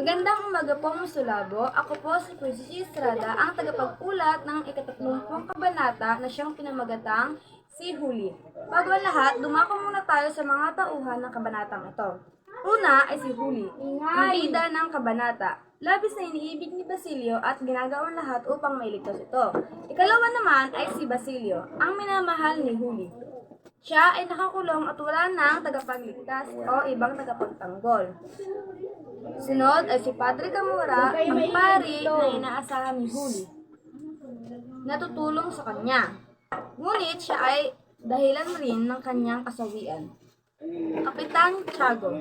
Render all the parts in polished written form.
Magandang umaga po, Musulabo. Ako po si Percy Estrada, ang tagapag-ulat ng ika-30 kabanata na siyang pinamagatang si Huli. Bago ang lahat, dumako muna tayo sa mga tauhan ng kabanatang ito. Una ay si Huli, ang bida ng kabanata. Labis na iniibig ni Basilio at ginagawang lahat upang mailigtas ito. Ikalawa naman ay si Basilio, ang minamahal ni Huli. Siya ay nakakulong at wala ng tagapagligtas o ibang tagapagtanggol. Sunod ay si Padre Camora, ang pari na inaasahan ni Huli, natutulong sa kanya. Ngunit siya ay dahilan rin ng kanyang kasawian. Kapitan Tiago,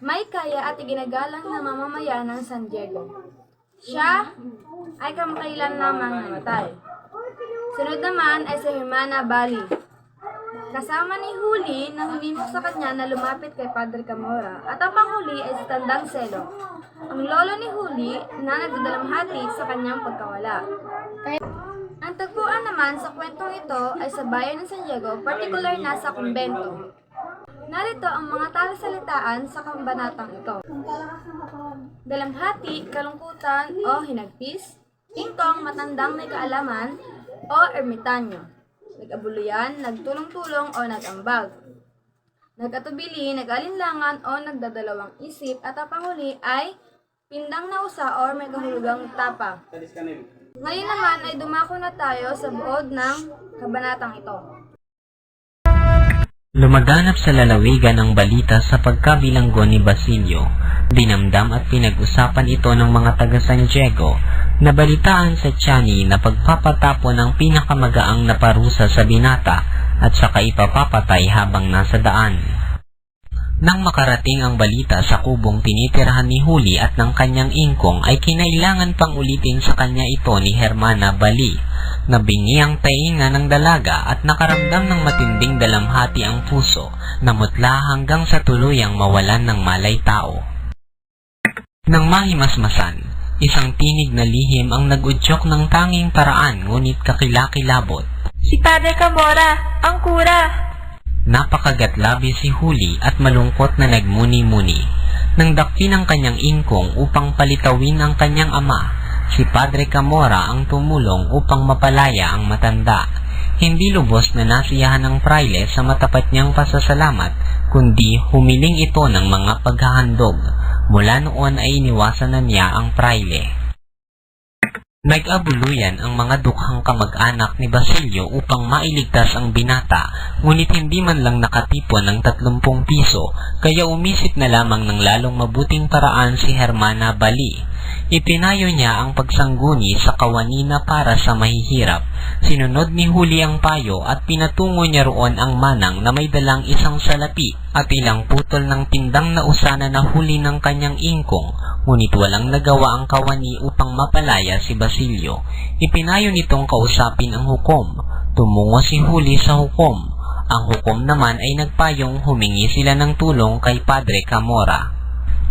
may kaya at iginagalang na mamamayan ng San Diego. Siya ay kamakailan lamang namatay. Sunod naman ay si Hermana Bali. Kasama ni Huli na humimok sa kanya na lumapit kay Padre Camora at ang panghuli ay si Tandang Selo, ang lolo ni Huli na nagdadalamhati sa kanyang pagkawala. Ang tagpuan naman sa kwentong ito ay sa bayan ng San Diego, partikular na sa kumbento. Narito ang mga talasalitaan sa kabanatang ito. Dalamhati, kalungkutan o hinagpis, ingkong matandang may kaalaman o ermitanyo. Nag-abuluyan, nagtulong-tulong o nag-ambag. Nag-atubili, nag-alinlangan o nagdadalawang isip at ang panghuli ay pindang nausa o may kahulugang tapa. Ngayon naman ay dumako na tayo sa buod ng kabanatang ito. Lumaganap sa lalawigan ang balita sa pagkabilanggo ni Basilio. Dinamdam at pinag-usapan ito ng mga taga San Diego. Nabalitaan sa Tiani na pagpapatapo ng pinakamagaang na parusa sa binata at saka ipapapatay habang nasa daan. Nang makarating ang balita sa kubong tinitirahan ni Huli at ng kanyang ingkong ay kinailangan pang ulitin sa kanya ito ni Hermana Bali. Nabingi ang tainga ng dalaga at nakaramdam ng matinding dalamhati ang puso na mutla hanggang sa tuluyang mawalan ng malay tao. Nang mahimasmasan, isang tinig na lihim ang nag-udyok ng tanging paraan ngunit kakilakilabot. Si Padre Camora, ang kura! Napakagatlabi si Huli at malungkot na nagmuni-muni. Nang dakpin ang kanyang ingkong upang palitawin ang kanyang ama, si Padre Camora ang tumulong upang mapalaya ang matanda. Hindi lubos na nasiyahan ng praile sa matapat niyang pasasalamat, kundi humiling ito ng mga paghahandog. Mula noon ay iniwasan na niya ang praile. Nag-abuluyan ang mga dukhang kamag-anak ni Basilio upang mailigtas ang binata, ngunit hindi man lang nakatipon ng 30 piso, kaya umisip na lamang ng lalong mabuting paraan si Hermana Bali. Ipinayo niya ang pagsangguni sa kawanina para sa mahihirap. Sinunod ni Huli ang payo at pinatungo niya roon ang manang na may dalang isang salapi at ilang putol ng pindang na usana na huli ng kanyang ingkong, ngunit walang nagawa ang kawani upang mapalaya si Basilio. Ipinayo nitong kausapin ang hukom. Tumungo si Huli sa hukom. Ang hukom naman ay nagpayong humingi sila ng tulong kay Padre Camora.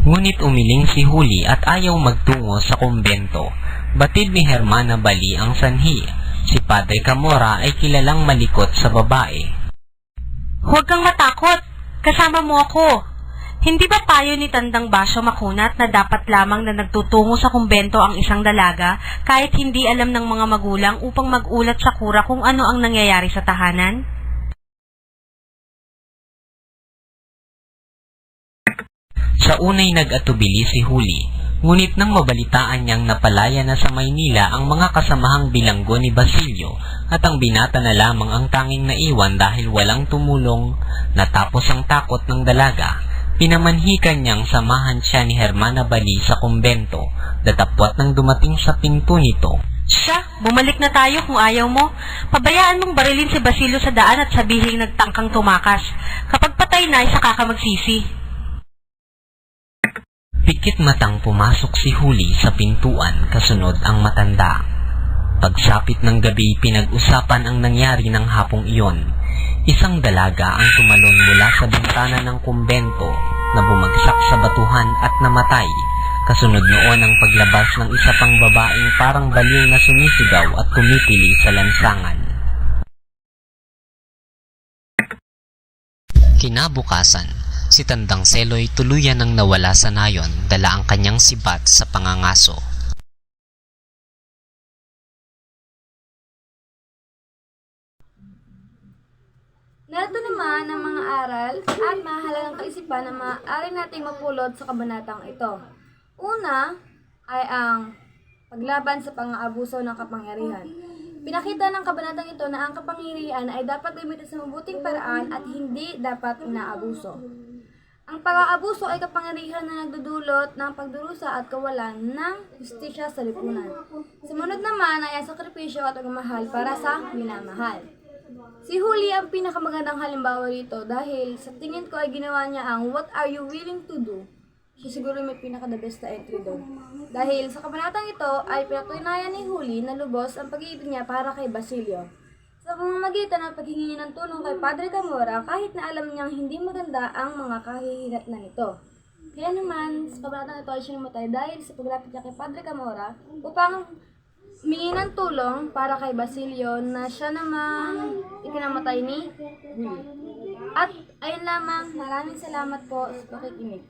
Ngunit umiling si Huli at ayaw magtungo sa kumbento. Batid ni Hermana Bali ang sanhi. Si Padre Camora ay kilalang malikot sa babae. Huwag kang matakot! Kasama mo ako! Hindi ba payo ni Tandang Basyo Makunat na dapat lamang na nagtutungo sa kumbento ang isang dalaga kahit hindi alam ng mga magulang upang mag-ulat sa kura kung ano ang nangyayari sa tahanan? Sa unay nag-atubili si Huli, ngunit nang mabalitaan niyang napalaya na sa Maynila ang mga kasamahang bilanggo ni Basilio at ang binata na lamang ang tanging naiwan dahil walang tumulong, natapos ang takot ng dalaga. Pinamanhikan niyang samahan siya ni Hermana Bali sa kumbento, datapwat nang dumating sa pinto nito. Siya, bumalik na tayo kung ayaw mo. Pabayaan mong barilin si Basilio sa daan at sabihin nagtangkang tumakas. Kapag patay na, isa ka magsisi. Pikit matang pumasok si Huli sa pintuan, kasunod ang matanda. Pagsapit ng gabi, pinag-usapan ang nangyari ng hapong iyon. Isang dalaga ang tumalon mula sa bintana ng kumbento na bumagsak sa batuhan at namatay. Kasunod noon ang paglabas ng isa pang babaeng parang baliw na sumisigaw at tumitili sa lansangan. Kinabukasan, Si Tandang Selo'y tuluyan ang nawala sa nayon, dala ang kanyang sibat sa pangangaso. Narito naman ang mga aral at mahalagang kaisipan na maaari nating mapulot sa kabanatang ito. Una ay ang paglaban sa pang-aabuso ng kapangyarihan. Pinakita ng kabanatang ito na ang kapangyarihan ay dapat gamitin sa mabuting paraan at hindi dapat inaabuso. Ang pang-aabuso ay kapangyarihan na nagdudulot ng pagdurusa at kawalan ng justisya sa lipunan. Sumunod naman ay ang sakripisyo at pagmamahal para sa minamahal. Si Huli ang pinakamagandang halimbawa rito dahil sa tingin ko ay ginawa niya ang What Are You Willing to Do? Siya siguro may pinaka-the best na entry doon. Dahil sa kabanatang ito ay pinatunayan ni Huli na lubos ang pag-ibig niya para kay Basilio. Sa pamamagitan ng paghingi niya ng tulong kay Padre Camorra kahit na alam niyang hindi maganda ang mga kahihinatnan nito. Kaya naman, sa kabanatang ito ay siya namatay dahil sa paglapit niya kay Padre Camorra upang humingi ng tulong para kay Basilio na siya namang ikinamatay ni Huli. At ayun lamang, maraming salamat po sa pakikinig.